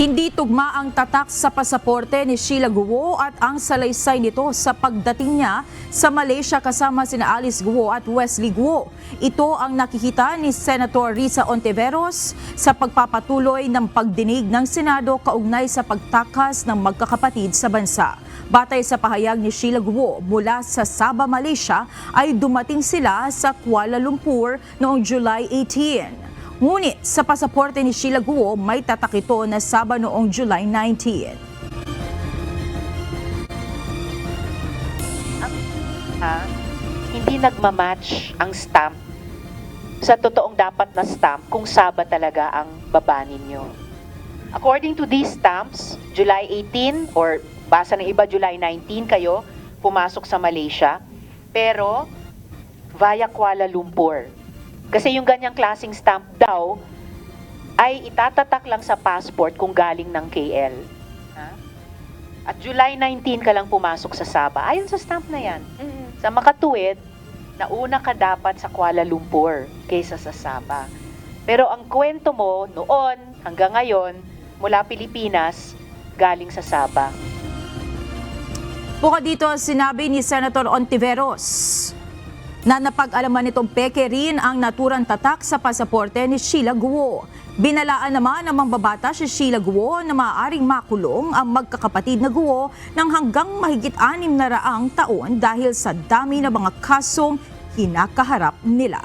Hindi tugma ang tatak sa pasaporte ni Sheila Guo at ang salaysay nito sa pagdating niya sa Malaysia kasama sina Alice Guo at Wesley Guo. Ito ang nakikita ni Senator Risa Ontiveros sa pagpapatuloy ng pagdinig ng Senado kaugnay sa pagtakas ng magkakapatid sa bansa. Batay sa pahayag ni Sheila Guo, mula sa Sabah, Malaysia ay dumating sila sa Kuala Lumpur noong July 18. Ngunit sa pasaporte ni Sheila Guo, may tatak ito na Sabah noong July 19. Hindi nagmamatch ang stamp sa totoong dapat na stamp kung Sabah talaga ang baba ninyo. According to these stamps, July 18 or basa ng iba July 19 kayo pumasok sa Malaysia, pero via Kuala Lumpur. Kasi yung ganyang klaseng stamp daw ay itatatak lang sa passport kung galing ng KL. At July 19 ka lang pumasok sa Sabah. Ayon sa stamp na yan. Sa makatuwid, nauna ka dapat sa Kuala Lumpur kaysa sa Sabah. Pero ang kwento mo noon hanggang ngayon, mula Pilipinas, galing sa Sabah. Bukod dito, sinabi ni Senator Ontiveros na napag-alaman nitong peke rin ang naturang tatak sa pasaporte ni Sheila Guo. Binalaan naman ng mambabata si Sheila Guo na maaaring makulong ang magkakapatid na Guo ng hanggang mahigit 600 taon dahil sa dami ng mga kasong kinakaharap nila.